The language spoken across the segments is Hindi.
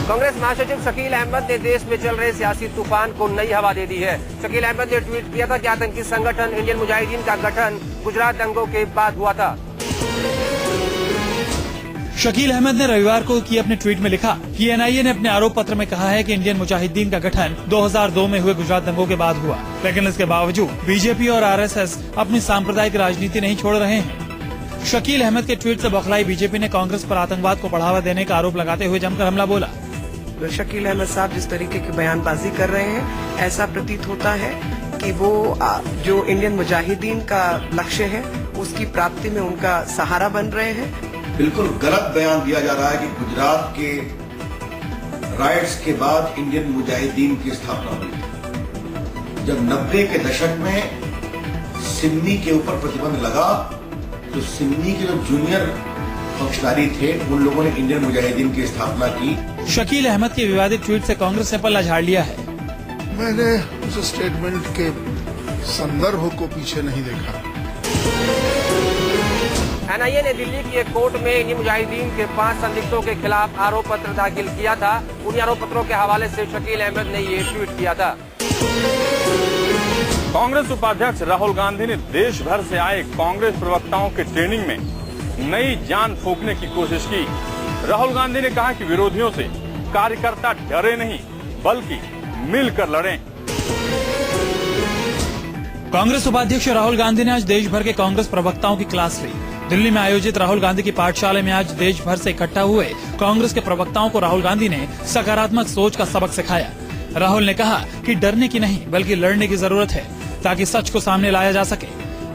कांग्रेस महासचिव शकील अहमद ने देश में चल रहे सियासी तूफान को नई हवा दे दी है। शकील अहमद ने ट्वीट किया था कि आतंकी संगठन इंडियन मुजाहिदीन का गठन गुजरात दंगों के बाद हुआ था। शकील अहमद ने रविवार को की अपने ट्वीट में लिखा कि एनआईए ने अपने आरोप पत्र में कहा है कि इंडियन मुजाहिदीन का गठन 2002 में हुए गुजरात दंगों के बाद हुआ, लेकिन इसके बावजूद बीजेपी और आरएसएस अपनी सांप्रदायिक राजनीति नहीं छोड़ रहे हैं। शकील अहमद के ट्वीट से बौखलाई बीजेपी ने कांग्रेस पर आतंकवाद को बढ़ावा देने का आरोप लगाते हुए जमकर हमला बोला। शकील अहमद साहब जिस तरीके की बयानबाजी कर रहे हैं, ऐसा प्रतीत होता है कि वो जो इंडियन मुजाहिदीन का लक्ष्य है उसकी प्राप्ति में उनका सहारा बन रहे हैं। बिल्कुल गलत बयान दिया जा रहा है कि गुजरात के राइट्स के बाद इंडियन मुजाहिदीन की स्थापना हुई। जब 90 के दशक में सिन्नी के ऊपर प्रतिबंध लगा तो सिन्नी के जो जूनियर फौजदारी थे उन लोगों ने इंडियन मुजाहिदीन की स्थापना की। शकील अहमद के विवादित ट्वीट से कांग्रेस ने पल्ला झाड़ लिया है। मैंने उस स्टेटमेंट के संदर्भ को पीछे नहीं देखा। एनआईए ने दिल्ली की एक कोर्ट में इंडियन मुजाहिदीन के 5 संदिग्धों के खिलाफ आरोप पत्र दाखिल किया था। उन्हीं आरोप पत्रों के हवाले से शकील अहमद ने ये ट्वीट किया था। कांग्रेस उपाध्यक्ष राहुल गांधी ने देश भर से आए कांग्रेस प्रवक्ताओं के ट्रेनिंग में नई जान फूंकने की कोशिश की। राहुल गांधी ने कहा कि विरोधियों से कार्यकर्ता डरे नहीं बल्कि मिलकर लड़ें। कांग्रेस उपाध्यक्ष राहुल गांधी ने आज देश भर के कांग्रेस प्रवक्ताओं की क्लास ली। दिल्ली में आयोजित राहुल गांधी की पाठशाला में आज देश भर से इकट्ठा हुए कांग्रेस के प्रवक्ताओं को राहुल गांधी ने सकारात्मक सोच का सबक सिखाया। राहुल ने कहा कि डरने की नहीं बल्कि लड़ने की जरूरत है ताकि सच को सामने लाया जा सके।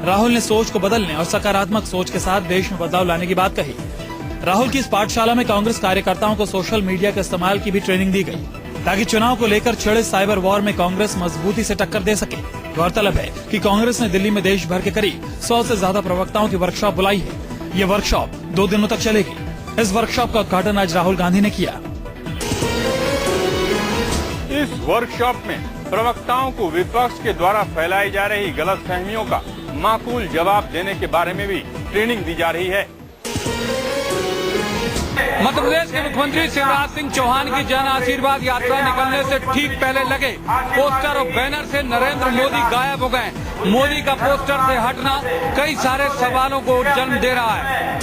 राहुल ने सोच को बदलने और सकारात्मक सोच के साथ देश में बदलाव लाने की बात कही। राहुल की इस पाठशाला में कांग्रेस कार्यकर्ताओं को सोशल मीडिया के इस्तेमाल की भी ट्रेनिंग दी गई ताकि चुनाव को लेकर छिड़े साइबर वॉर में कांग्रेस मजबूती से टक्कर दे सके। गौरतलब है कि कांग्रेस ने दिल्ली में देश भर के करीब 100 से ज्यादा प्रवक्ताओं की वर्कशॉप बुलाई है। ये वर्कशॉप 2 दिनों तक चलेगी। इस वर्कशॉप का उद्घाटन आज राहुल गांधी ने किया। इस वर्कशॉप में प्रवक्ताओं को विपक्ष के द्वारा फैलाई जा रही गलतफहमियों का माकूल जवाब देने के बारे में भी ट्रेनिंग दी जा रही है। मध्य प्रदेश के मुख्यमंत्री शिवराज सिंह चौहान की जन आशीर्वाद यात्रा निकलने से ठीक पहले लगे पोस्टर और बैनर से नरेंद्र मोदी गायब हो गए। मोदी का पोस्टर से हटना कई सारे सवालों को जन्म दे रहा है।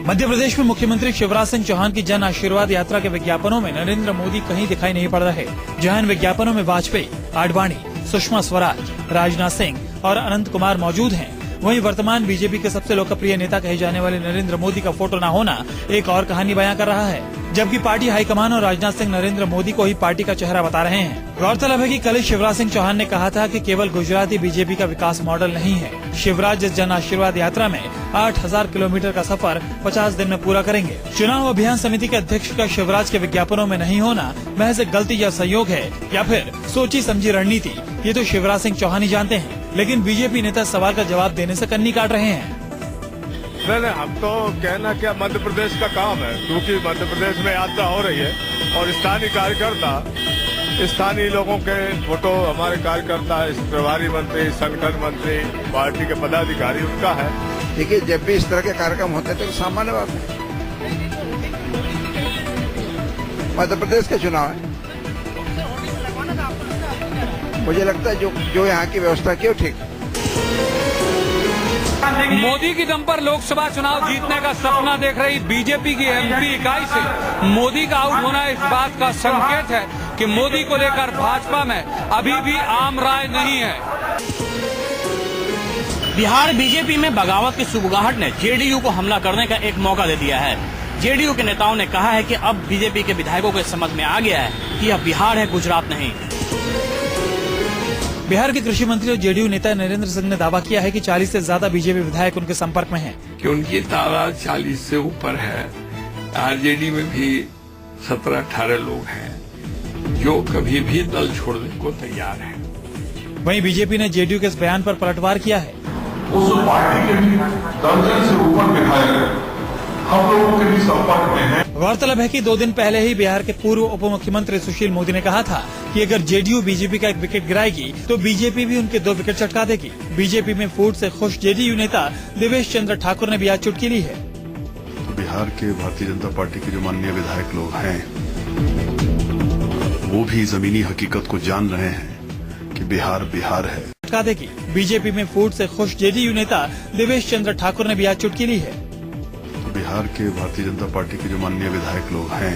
मध्य प्रदेश में मुख्यमंत्री शिवराज सिंह चौहान की जन आशीर्वाद यात्रा के विज्ञापनों में नरेंद्र मोदी कहीं दिखाई नहीं पड़ रहे। जहां इन विज्ञापनों में वाजपेयी, आडवाणी, सुषमा स्वराज, राजनाथ सिंह और अनंत कुमार मौजूद हैं, वहीं वर्तमान बीजेपी के सबसे लोकप्रिय नेता कहे जाने वाले नरेंद्र मोदी का फोटो न होना एक और कहानी बयां कर रहा है। जबकि पार्टी हाईकमान और राजनाथ सिंह नरेंद्र मोदी को ही पार्टी का चेहरा बता रहे हैं। गौरतलब है कि कल शिवराज सिंह चौहान ने कहा था कि केवल गुजराती बीजेपी का विकास मॉडल नहीं है। शिवराज इस जन आशीर्वाद यात्रा में 8000 किलोमीटर का सफर 50 दिन में पूरा करेंगे। चुनाव अभियान समिति के अध्यक्ष का शिवराज के विज्ञापनों में नहीं होना महज एक गलती या सहयोग है या फिर सोची समझी रणनीति, ये तो शिवराज सिंह चौहान ही जानते हैं। लेकिन बीजेपी नेता सवाल का जवाब देने से कन्नी काट रहे हैं। नहीं, हम तो कहना क्या मध्य प्रदेश का काम है, क्योंकि मध्य प्रदेश में यात्रा हो रही है और स्थानीय कार्यकर्ता, स्थानीय लोगों के फोटो हमारे कार्यकर्ता, प्रभारी मंत्री, संगठन मंत्री, पार्टी के पदाधिकारी उनका है। देखिए, जब भी इस तरह के कार्यक्रम होते हैं तो सामान्य बात है। मध्य प्रदेश का चुनाव है, मुझे लगता है जो यहाँ की व्यवस्था की ठीक। मोदी की दम पर लोकसभा चुनाव जीतने का सपना देख रही बीजेपी की एमपी इकाई से मोदी का आउट होना इस बात का संकेत है कि मोदी को लेकर भाजपा में अभी भी आम राय नहीं है। बिहार बीजेपी में बगावत की सुगबुगाहट ने जेडीयू को हमला करने का एक मौका दे दिया है। जेडीयू के नेताओं ने कहा है कि अब बीजेपी के विधायकों को समझ में आ गया है कि यह बिहार है, गुजरात नहीं। बिहार के कृषि मंत्री और जेडीयू नेता नरेंद्र सिंह ने दावा किया है कि 40 से ज्यादा बीजेपी विधायक उनके संपर्क में हैं। कि उनकी तादाद 40 से ऊपर है। आरजेडी में भी 17-18 लोग हैं जो कभी भी दल छोड़ने को तैयार हैं। वहीं बीजेपी ने जेडीयू के इस बयान पर पलटवार किया है। उस पार्टी के भी दर्जन से ऊपर विधायक हम लोगों के भी संपर्क में हैं। गौरतलब है कि 2 दिन पहले ही बिहार के पूर्व उप मुख्यमंत्री सुशील मोदी ने कहा था कि अगर जेडीयू बीजेपी का एक विकेट गिराएगी तो बीजेपी भी उनके 2 विकेट चटका देगी। बीजेपी में फूट से खुश जेडीयू नेता देवेश चंद्र ठाकुर ने भी आज चुटकी ली है। बिहार बिहार के भारतीय जनता पार्टी के जो माननीय विधायक लोग हैं वो भी जमीनी हकीकत को जान रहे हैं कि बिहार बिहार है। बता दें कि बीजेपी में फूट से खुश जेडीयू नेता देवेश चंद्र ठाकुर ने भी आज चुटकी ली है। तो बिहार के भारतीय जनता पार्टी के जो माननीय विधायक लोग हैं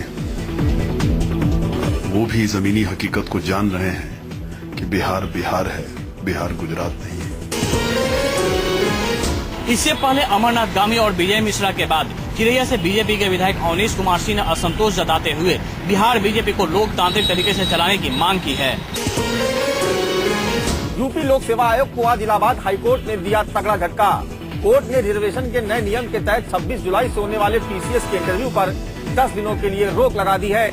वो भी जमीनी हकीकत को जान रहे हैं कि बिहार बिहार है, बिहार गुजरात नहीं है। इससे पहले अमरनाथ गामी और विजय मिश्रा के बाद चिरैया से बीजेपी के विधायक अवनीश कुमार सिंह ने असंतोष जताते हुए बिहार बीजेपी को लोकतांत्रिक तरीके से चलाने की मांग की है। यूपी लोक सेवा आयोग को आज इलाहाबाद हाईकोर्ट ने दिया तगड़ा झटका। कोर्ट ने रिजर्वेशन के नए नियम के तहत 26 जुलाई से होने वाले टीसीएस के इंटरव्यू पर 10 दिनों के लिए रोक लगा दी है।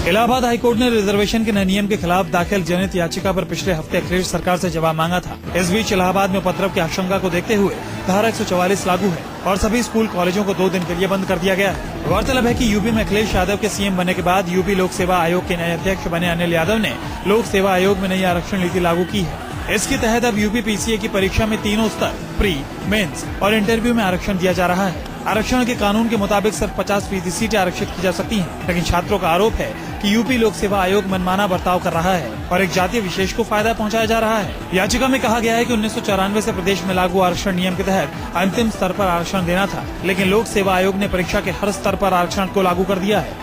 इलाहाबाद हाईकोर्ट ने रिजर्वेशन के नए नियम के खिलाफ दाखिल जनहित याचिका पर पिछले हफ्ते अखिलेश सरकार से जवाब मांगा था। इस बीच इलाहाबाद में उपद्रव की आशंका को देखते हुए धारा 144 लागू है और सभी स्कूल कॉलेजों को 2 दिन के लिए बंद कर दिया गया है। गौरतलब है कि यूपी में अखिलेश यादव के सीएम बनने के बाद यूपी लोक सेवा आयोग के नए अध्यक्ष बने अनिल यादव ने लोक सेवा आयोग में नई आरक्षण नीति लागू की है। इसके तहत अब यूपी पीसीए की परीक्षा में तीनों स्तर प्री, मेंस और इंटरव्यू में आरक्षण दिया जा रहा है। आरक्षण के कानून के मुताबिक सिर्फ 50% सीटें आरक्षित की जा सकती हैं, लेकिन छात्रों का आरोप है कि यूपी लोक सेवा आयोग मनमाना बर्ताव कर रहा है और एक जातीय विशेष को फायदा पहुंचाया जा रहा है। याचिका में कहा गया है कि 1994 से प्रदेश में लागू आरक्षण नियम के तहत अंतिम स्तर पर आरक्षण देना था, लेकिन लोक सेवा आयोग ने परीक्षा के हर स्तर पर आरक्षण को लागू कर दिया है।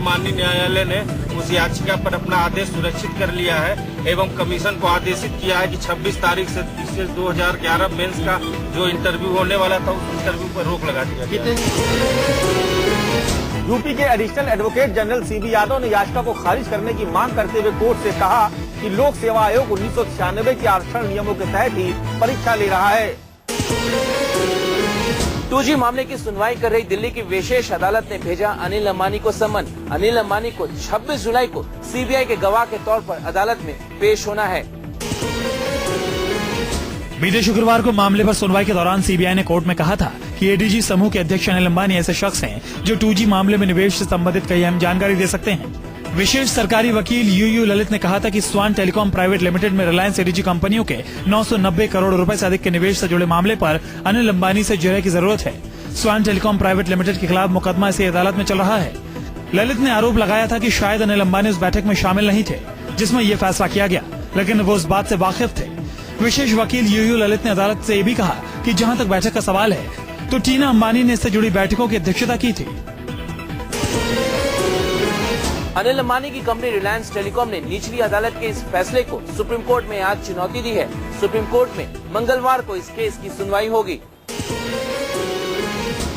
माननीय न्यायालय ने उस याचिका पर अपना आदेश सुरक्षित कर लिया है एवं कमीशन को आदेशित किया है कि 26 तारीख से 2011 मेंस का जो इंटरव्यू होने वाला था उस इंटरव्यू पर रोक लगा दिया गया। यूपी के additional advocate general CB Yadav ने याचिका को खारिज करने की मांग करते हुए कोर्ट से कहा कि लोक सेवा आयोग 1996 के आरक्षण नियमों के तहत ही परीक्षा ले रहा है। 2G मामले की सुनवाई कर रही दिल्ली की विशेष अदालत ने भेजा अनिल अंबानी को समन। अनिल अंबानी को 26 जुलाई को सीबीआई के गवाह के तौर पर अदालत में पेश होना है। बीते शुक्रवार को मामले पर सुनवाई के दौरान सीबीआई ने कोर्ट में कहा था कि एडीजी समूह के अध्यक्ष अनिल अंबानी ऐसे शख्स हैं जो 2G मामले में निवेश से संबंधित कई अहम जानकारी दे सकते हैं। विशेष सरकारी वकील यूयू ललित ने कहा था कि स्वान टेलीकॉम प्राइवेट लिमिटेड में रिलायंस एडीजी कंपनियों के 990 करोड़ रुपए से अधिक के निवेश से जुड़े मामले पर अनिल अंबानी से जिरह की जरूरत है। स्वान टेलीकॉम प्राइवेट लिमिटेड के खिलाफ मुकदमा इसी अदालत में चल रहा है। ललित ने आरोप लगाया था कि शायद अनिल अंबानी उस बैठक में शामिल नहीं थे जिसमें ये फैसला किया गया, लेकिन वो उस बात से वाकिफ थे। विशेष वकील यूयू ललित ने अदालत से ये भी कहा कि जहाँ तक बैठक का सवाल है तो टीना अंबानी ने इससे जुड़ी बैठकों की अध्यक्षता की थी। अनिल अंबानी की कंपनी रिलायंस टेलीकॉम ने निचली अदालत के इस फैसले को सुप्रीम कोर्ट में आज चुनौती दी है। सुप्रीम कोर्ट में मंगलवार को इस केस की सुनवाई होगी।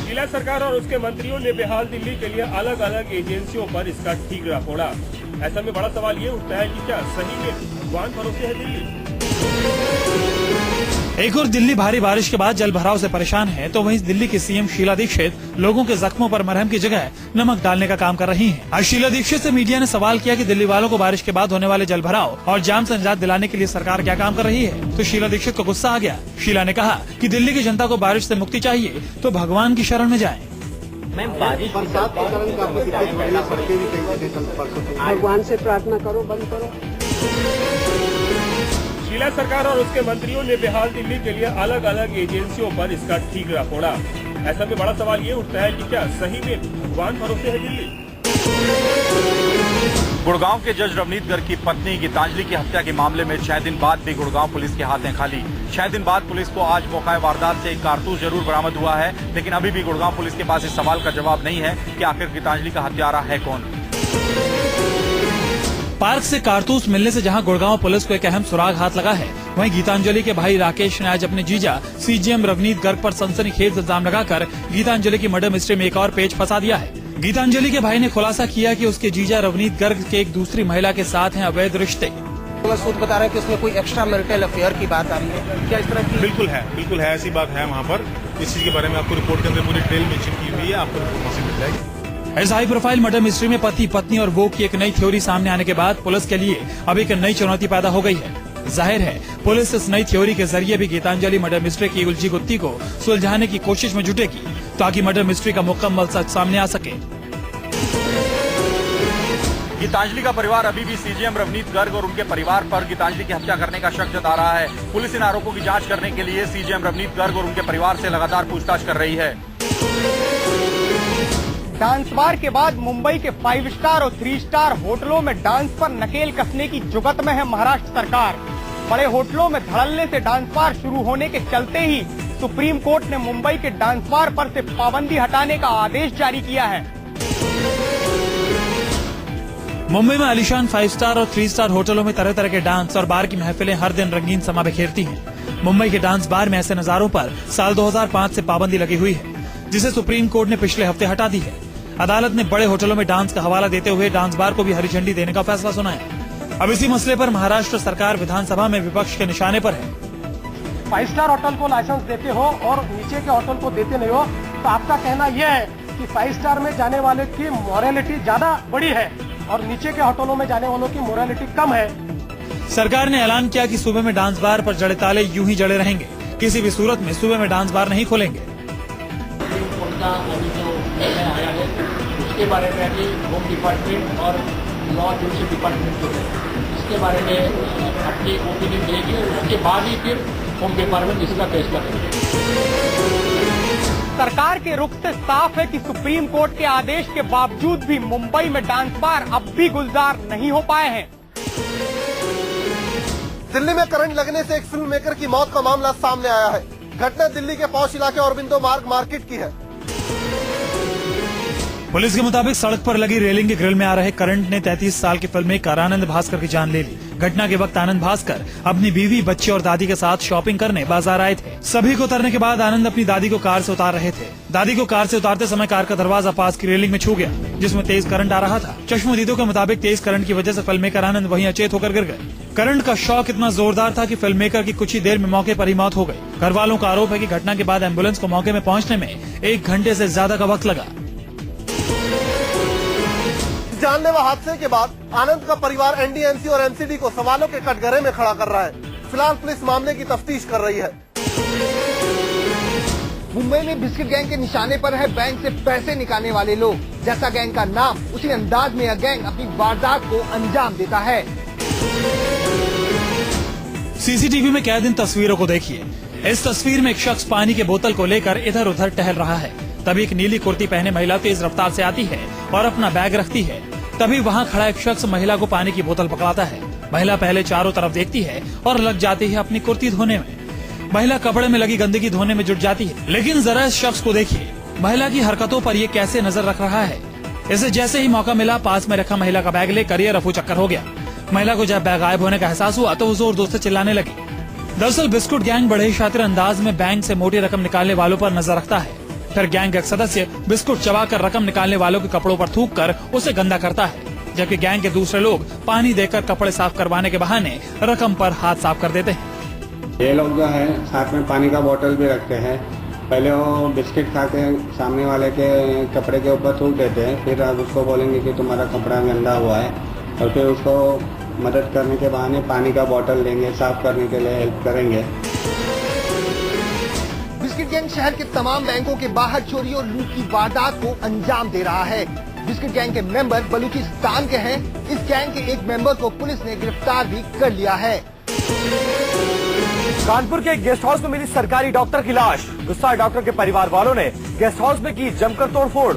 जिला सरकार और उसके मंत्रियों ने बेहाल दिल्ली के लिए अलग अलग एजेंसियों पर इसका ठीकरा फोड़ा। ऐसा में बड़ा सवाल ये उठता है कि क्या सही में भगवान भरोसे है दिल्ली? एक और दिल्ली भारी बारिश के बाद जल भराव से परेशान है, तो वहीं दिल्ली की सीएम शीला दीक्षित लोगों के जख्मों पर मरहम की जगह नमक डालने का काम कर रही हैं। आज शीला दीक्षित से मीडिया ने सवाल किया कि दिल्ली वालों को बारिश के बाद होने वाले जल भराव और जाम से निजात दिलाने के लिए सरकार क्या काम कर रही है, तो शीला दीक्षित को गुस्सा आ गया। शीला ने कहा कि दिल्ली की जनता को बारिश से मुक्ति चाहिए तो भगवान की शरण में जाएं। भगवान से प्रार्थना करो, बंद करो। जिला सरकार और उसके मंत्रियों ने बेहाल दिल्ली के लिए अलग अलग एजेंसियों पर इसका ठीकरा फोड़ा। ऐसा में बड़ा सवाल ये उठता है कि क्या सही में भगवान भरोसे है दिल्ली? गुड़गांव के जज रवनीत गर्ग की पत्नी गीतांजलि की हत्या के मामले में 6 दिन बाद भी गुड़गांव पुलिस के हाथें खाली। 6 दिन बाद पुलिस को आज मौका वारदात से एक कारतूस जरूर बरामद हुआ है, लेकिन अभी भी गुड़गांव पुलिस के पास इस सवाल का जवाब नहीं है कि आखिर गीतांजलि का हत्यारा है कौन। पार्क से कारतूस मिलने से जहां गुड़गांव पुलिस को एक अहम सुराग हाथ लगा है, वहीं गीतांजलि के भाई राकेश ने आज अपने जीजा सीजीएम रवनीत गर्ग पर सनसनीखेज इल्जाम लगाकर गीतांजलि की मर्डर मिस्ट्री में एक और पेच फंसा दिया है। गीतांजलि के भाई ने खुलासा किया कि उसके जीजा रवनीत गर्ग के एक दूसरी महिला के साथ हैं अवैध रिश्ते। सूद बता रहा है कि उसमें कोई एक्स्ट्रा मैरिटल अफेयर की बात आ रही है, क्या इस तरह की? बिल्कुल है, ऐसी बात है वहाँ पर। इस चीज के बारे में आपको रिपोर्ट के अंदर पूरी डिटेल मेंशन की हुई है, आपको इन्फॉर्मेशन मिल जाएगी। इस हाई प्रोफाइल मर्डर मिस्ट्री में पति पत्नी और वो की एक नई थ्योरी सामने आने के बाद पुलिस के लिए अब एक नई चुनौती पैदा हो गई है। जाहिर है पुलिस इस नई थ्योरी के जरिए भी गीतांजलि मर्डर मिस्ट्री की उलझी गुत्थी को सुलझाने की कोशिश में जुटेगी ताकि मर्डर मिस्ट्री का मुकम्मल सच सामने आ सके। गीतांजलि का परिवार अभी भी सीजीएम रवनीत गर्ग और उनके परिवार पर गीतांजलि की हत्या करने का शक जता रहा है। पुलिस इन आरोपों की जांच करने के लिए सीजीएम रवनीत गर्ग और उनके परिवार से लगातार पूछताछ कर रही है। डांस बार के बाद मुंबई के 5 स्टार और 3 स्टार होटलों में डांस पर नकेल कसने की जुगत में है महाराष्ट्र सरकार। बड़े होटलों में धड़ल्ले से डांस बार शुरू होने के चलते ही सुप्रीम कोर्ट ने मुंबई के डांस बार पर से पाबंदी हटाने का आदेश जारी किया है। मुंबई में आलीशान 5 स्टार और 3 स्टार होटलों में तरह तरह के डांस और बार की महफिलें हर दिन रंगीन समा बिखेरती हैं। मुंबई के डांस बार में ऐसे नजारों पर साल 2005 से पाबंदी लगी हुई है, जिसे सुप्रीम कोर्ट ने पिछले हफ्ते हटा दी है। अदालत ने बड़े होटलों में डांस का हवाला देते हुए डांस बार को भी हरी झंडी देने का फैसला सुनाया। अब इसी मसले पर महाराष्ट्र सरकार विधानसभा में विपक्ष के निशाने पर है। 5 स्टार होटल को लाइसेंस देते हो और नीचे के होटल को देते नहीं हो, तो आपका कहना यह है कि 5 स्टार में जाने वाले की मोरालिटी ज्यादा बड़ी है और नीचे के होटलों में जाने वालों की मोरालिटी कम है। सरकार ने ऐलान किया कि सूबे में डांस बार पर जड़े ताले यूं ही जड़े रहेंगे, किसी भी सूरत में सूबे में डांस बार नहीं खोलेंगे। उसके बारे में अभी होम डिपार्टमेंट और लॉ जुडिशल डिपार्टमेंट जो है इसके बारे में अपनी ओपिनियन देगी और उसके बाद ही फिर होम डिपार्टमेंट इसका फैसला करेगी। सरकार के रुख से साफ है कि सुप्रीम कोर्ट के आदेश के बावजूद भी मुंबई में डांस बार अब भी गुलजार नहीं हो पाए हैं। दिल्ली में करंट लगने से एक फिल्म मेकर की मौत का मामला सामने आया है। घटना दिल्ली के पौष इलाके औरबिंदो मार्ग मार्केट की है। पुलिस के मुताबिक सड़क पर लगी रेलिंग के ग्रिल में आ रहे करंट ने 33 साल के फिल्म मेकर आनंद भास्कर की जान ले ली। घटना के वक्त आनंद भास्कर अपनी बीवी, बच्चे और दादी के साथ शॉपिंग करने बाजार आए थे। सभी को उतरने के बाद आनंद अपनी दादी को कार से उतार रहे थे। दादी को कार से उतारते समय कार का दरवाजा पास की रेलिंग में छू गया, जिसमें तेज करंट आ रहा था। चश्मदीदों के मुताबिक तेज करंट की वजह से फिल्म मेकर आनंद वहीं अचेत होकर गिर गए। करंट का शॉक इतना जोरदार था कि फिल्म मेकर की कुछ ही देर में मौके पर ही मौत हो गई। घर वालों का आरोप है कि घटना के बाद एम्बुलेंस को मौके में पहुंचने में 1 घंटे से ज्यादा का वक्त लगा। जानलेवा हादसे के बाद आनंद का परिवार एनडीएमसी और एमसीडी को सवालों के कटघरे में खड़ा कर रहा है। फिलहाल पुलिस मामले की तफ्तीश कर रही है। मुंबई में बिस्किट गैंग के निशाने पर है बैंक से पैसे निकालने वाले लोग। जैसा गैंग का नाम, उसी अंदाज में यह गैंग अपनी वारदात को अंजाम देता है। सीसीटीवी में कैद इन तस्वीरों को देखिए। इस तस्वीर में एक शख्स पानी के बोतल को लेकर इधर उधर टहल रहा है। तभी एक नीली कुर्ती पहने महिला तेज रफ्तार से आती है और अपना बैग रखती है। तभी वहाँ खड़ा एक शख्स महिला को पानी की बोतल पकड़ाता है। महिला पहले चारों तरफ देखती है और लग जाती है अपनी कुर्ती धोने में। महिला कपड़े में लगी गंदगी धोने में जुट जाती है। लेकिन जरा इस शख्स को देखिए, महिला की हरकतों पर ये कैसे नजर रख रहा है। इसे जैसे ही मौका मिला पास में रखा महिला का बैग लेकर ये रफू चक्कर हो गया। महिला को जब बैग गायब होने का एहसास हुआ तो वो जोर जोर से चिल्लाने लगी। दरअसल बिस्कुट गैंग बड़े शातिर अंदाज में बैंक से मोटी रकम निकालने वालों पर नजर रखता है। फिर गैंग का एक सदस्य बिस्कुट चबाकर रकम निकालने वालों के कपड़ों पर थूक कर उसे गंदा करता है, जबकि गैंग के दूसरे लोग पानी देकर कपड़े साफ करवाने के बहाने रकम पर हाथ साफ कर देते हैं। ये लोग जो है साथ में पानी का बोतल भी रखते हैं। पहले वो बिस्किट खा के सामने वाले के कपड़े के ऊपर थूक देते हैं, फिर अब उसको बोलेंगे कि तुम्हारा कपड़ा गंदा हुआ है, और फिर उसको मदद करने के बहाने पानी का बोतल देंगे, साफ करने के लिए हेल्प करेंगे। बिस्किट गैंग शहर के तमाम बैंकों के बाहर चोरी और लूट की वारदात को अंजाम दे रहा है। बिस्किट गैंग के मेंबर बलूचिस्तान के हैं। इस गैंग के एक मेंबर को पुलिस ने गिरफ्तार भी कर लिया है। कानपुर के एक गेस्ट हाउस में मिली सरकारी डॉक्टर की लाश। गुस्सा डॉक्टर के परिवार वालों ने गेस्ट हाउस में की जमकर तोड़फोड़।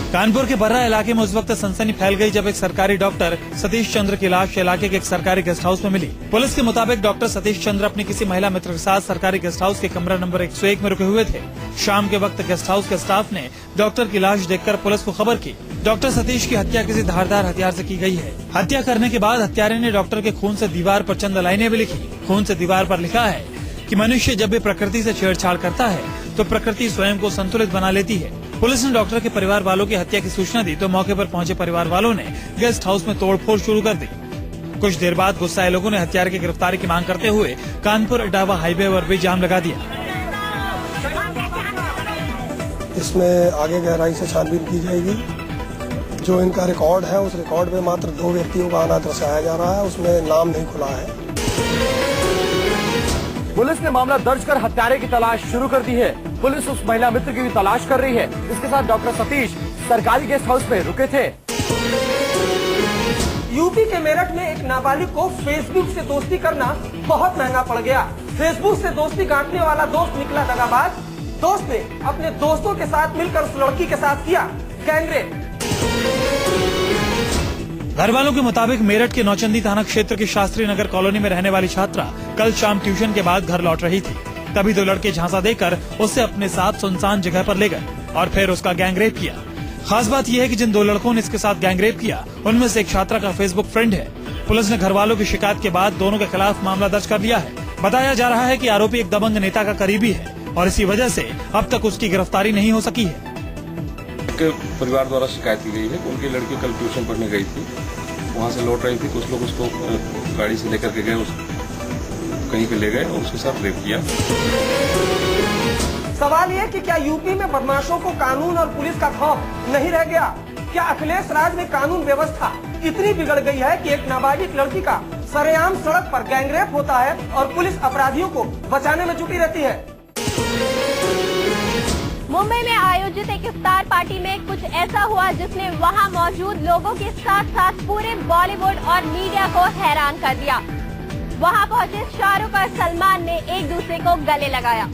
कानपुर के बर्रा इलाके में उस वक्त सनसनी फैल गई जब एक सरकारी डॉक्टर सतीश चंद्र की लाश इलाके के एक सरकारी गेस्ट हाउस में मिली। पुलिस के मुताबिक डॉक्टर सतीश चंद्र अपनी किसी महिला मित्र के साथ सरकारी गेस्ट हाउस के कमरा नंबर 101 में रुके हुए थे। शाम के वक्त गेस्ट हाउस के स्टाफ ने डॉक्टर की लाश देखकर पुलिस को खबर की। डॉक्टर सतीश की हत्या किसी धारदार हथियार से की गई है। हत्या करने के बाद हत्यारे ने डॉक्टर के खून से दीवार पर चंद लाइनें भी लिखी। खून से दीवार पर लिखा है कि मनुष्य जब भी प्रकृति से छेड़छाड़ करता है तो प्रकृति स्वयं को संतुलित बना लेती है। पुलिस ने डॉक्टर के परिवार वालों की हत्या की सूचना दी तो मौके पर पहुंचे परिवार वालों ने गेस्ट हाउस में तोड़फोड़ शुरू कर दी। कुछ देर बाद गुस्साए लोगों ने हत्यारे की गिरफ्तारी की मांग करते हुए कानपुर इटावा हाईवे पर भी जाम लगा दिया। इसमें आगे गहराई से छानबीन की जाएगी। जो इनका रिकॉर्ड है उस रिकॉर्ड में मात्र 2 व्यक्तियों का आना दर्शाया जा रहा है, उसमें नाम नहीं खुला है। पुलिस ने मामला दर्ज कर हत्यारे की तलाश शुरू कर दी है। पुलिस उस महिला मित्र की भी तलाश कर रही है जिसके साथ डॉक्टर सतीश सरकारी गेस्ट हाउस में रुके थे। यूपी के मेरठ में एक नाबालिग को फेसबुक से दोस्ती करना बहुत महंगा पड़ गया। फेसबुक से दोस्ती गांठने वाला दोस्त निकला दगाबाज। दोस्त ने अपने दोस्तों के साथ मिलकर उस लड़की के साथ किया गैंगरेप। घर वालों के मुताबिक मेरठ के नौचंदी थाना क्षेत्र की शास्त्री नगर कॉलोनी में रहने वाली छात्रा कल शाम ट्यूशन के बाद घर लौट रही थी। तभी दो लड़के झांसा देकर उसे अपने साथ सुनसान जगह पर ले गए और फिर उसका गैंगरेप किया। खास बात यह है कि जिन दो लड़कों ने इसके साथ गैंगरेप किया उनमें से एक छात्रा का फेसबुक फ्रेंड है। पुलिस ने घर वालों की शिकायत के बाद दोनों के खिलाफ मामला दर्ज कर लिया है। बताया जा रहा है कि आरोपी एक दबंग नेता का करीबी है और इसी वजह से अब तक उसकी गिरफ्तारी नहीं हो सकी है। परिवार द्वारा शिकायत की गई है कि उनकी लड़की कल ट्यूशन पढ़ने गई थी, वहाँ से लौट रही थी, कुछ लोग उसको गाड़ी से लेकर के गए, कहीं पे ले गए और उसके साथ रेप किया। सवाल ये कि क्या यूपी में बदमाशों को कानून और पुलिस का खौफ नहीं रह गया? क्या अखिलेश राज में कानून व्यवस्था इतनी बिगड़ गई है कि एक नाबालिग लड़की का सरेआम सड़क पर गैंगरेप होता है और पुलिस अपराधियों को बचाने में जुटी रहती है? मुंबई में आयोजित एक इफ्तार पार्टी में कुछ ऐसा हुआ जिसने वहां मौजूद लोगों के साथ साथ पूरे बॉलीवुड और मीडिया को हैरान कर दिया। वहां पहुंचे शाहरुख और सलमान ने एक दूसरे को गले लगाया।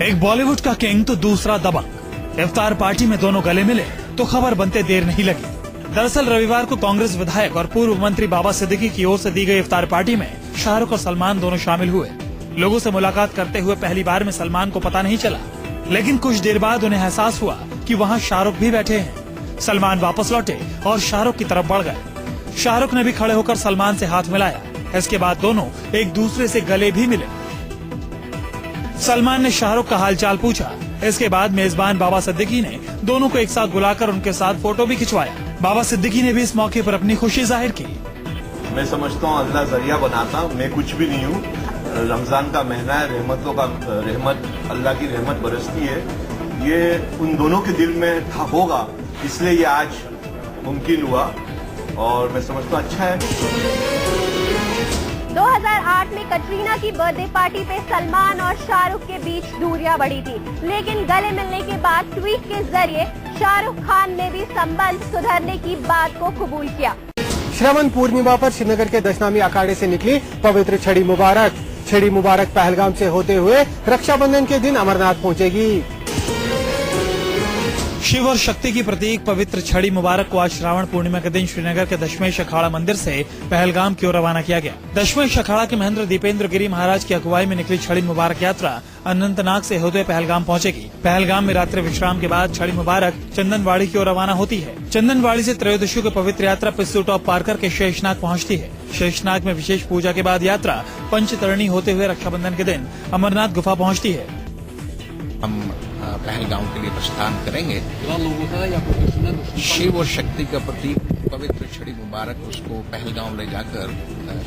एक बॉलीवुड का किंग तो दूसरा दबंग। इफ्तार पार्टी में दोनों गले मिले तो खबर बनते देर नहीं लगी। दरअसल रविवार को कांग्रेस विधायक और पूर्व मंत्री बाबा सिद्दीकी की ओर से दी गई इफ्तार पार्टी में शाहरुख और सलमान दोनों शामिल हुए। लोगों से मुलाकात करते हुए पहली बार में सलमान को पता नहीं चला, लेकिन कुछ देर बाद उन्हें एहसास हुआ कि वहाँ शाहरुख भी बैठे हैं। सलमान वापस लौटे और शाहरुख की तरफ बढ़ गए। शाहरुख ने भी खड़े होकर सलमान से हाथ मिलाया। इसके बाद दोनों एक दूसरे से गले भी मिले। सलमान ने शाहरुख का हालचाल पूछा। इसके बाद मेजबान बाबा सिद्दीकी ने दोनों को एक साथ बुलाकर उनके साथ फोटो भी खिंचवाया। बाबा सिद्दीकी ने भी इस मौके पर अपनी खुशी जाहिर की। मैं समझता हूँ अल्लाह जरिया बनाता, मैं कुछ भी नहीं हूँ। रमजान का महीना है, रहमतों का रहमत, अल्लाह की रहमत बरसती है। ये उन दोनों के दिल में था होगा, इसलिए ये आज मुमकिन हुआ और मैं समझता हूँ अच्छा है। 2008 में कटरीना की बर्थडे पार्टी पे सलमान और शाहरुख के बीच दूरियां बढ़ी थी, लेकिन गले मिलने के बाद ट्वीट के जरिए शाहरुख खान ने भी संबंध सुधरने की बात को कबूल किया। श्रावण पूर्णिमा पर श्रीनगर के दशनामी अखाड़े से निकली पवित्र छड़ी मुबारक। छड़ी मुबारक पहलगाम से होते हुए रक्षाबंधन के दिन अमरनाथ पहुंचेगी। शिव और शक्ति की प्रतीक पवित्र छड़ी मुबारक को आज श्रावण पूर्णिमा के दिन श्रीनगर के दशमेश अखाड़ा मंदिर से पहलगाम की ओर रवाना किया गया। दशमेश अखाड़ा के महेंद्र दीपेंद्र गिरी महाराज की अगुवाई में निकली छड़ी मुबारक यात्रा अनंतनाग से होते पहलगाम पहुंचेगी। पहलगाम में रात्रि विश्राम के बाद छड़ी मुबारक चंदनवाड़ी की ओर रवाना होती है। चंदनवाड़ी से त्रयोदशी को पवित्र यात्रा पिस्सू टॉप पार करके शेषनाग पहुंचती है। शेषनाग में विशेष पूजा के बाद यात्रा पंचतरणी होते हुए रक्षाबंधन के दिन अमरनाथ गुफा पहुंचती है। हम पहलगाम के लिए प्रस्थान करेंगे। शिव और शक्ति का प्रतीक पवित्र छड़ी मुबारक, उसको पहलगाम ले जाकर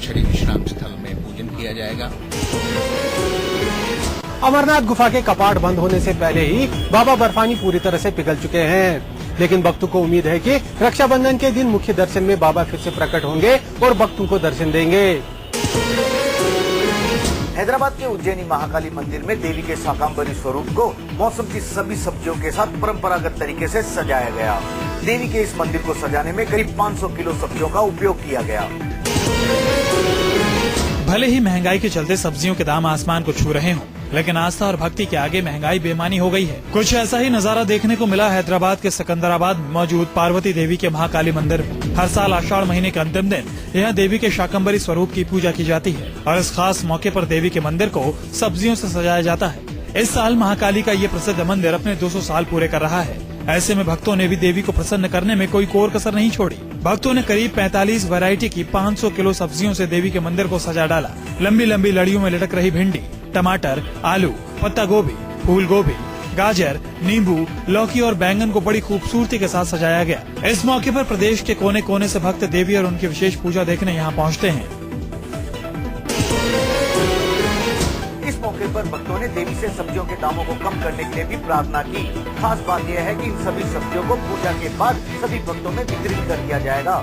छड़ी विश्राम स्थल में पूजन किया जाएगा। अमरनाथ गुफा के कपाट बंद होने से पहले ही बाबा बर्फानी पूरी तरह से पिघल चुके हैं, लेकिन भक्तों को उम्मीद है कि रक्षाबंधन के दिन मुख्य दर्शन में बाबा फिर से प्रकट होंगे और भक्तों को दर्शन देंगे। हैदराबाद के उज्जैनी महाकाली मंदिर में देवी के शाकंभरी स्वरूप को मौसम की सभी सब्जियों के साथ परंपरागत तरीके से सजाया गया। देवी के इस मंदिर को सजाने में करीब 500 किलो सब्जियों का उपयोग किया गया। भले ही महंगाई के चलते सब्जियों के दाम आसमान को छू रहे हों, लेकिन आस्था और भक्ति के आगे महंगाई बेमानी हो गई है। कुछ ऐसा ही नजारा देखने को मिला हैदराबाद के सिकंदराबाद में मौजूद पार्वती देवी के महाकाली मंदिर में। हर साल आषाढ़ महीने के अंतिम दिन यहाँ देवी के शाकंभरी स्वरूप की पूजा की जाती है और इस खास मौके पर देवी के मंदिर को सब्जियों से सजाया जाता है। इस साल महाकाली का ये प्रसिद्ध मंदिर अपने 200 साल पूरे कर रहा है। ऐसे में भक्तों ने भी देवी को प्रसन्न करने में कोई कोर कसर नहीं छोड़ी। भक्तों ने करीब 45 वैरायटी की 500 किलो सब्जियों से देवी के मंदिर को सजा डाला। लंबी लंबी लड़ियों में लटक रही भिंडी, टमाटर, आलू, पत्ता गोभी, फूल गोभी, गाजर, नींबू, लौकी और बैंगन को बड़ी खूबसूरती के साथ सजाया गया। इस मौके पर प्रदेश के कोने कोने से भक्त देवी और उनकी विशेष पूजा देखने यहाँ पहुँचते हैं। इस मौके पर भक्तों ने देवी से सब्जियों के दामों को कम करने के लिए भी प्रार्थना की। खास बात यह है कि इन सभी सब्जियों को पूजा के बाद सभी भक्तों में वितरित कर दिया जाएगा।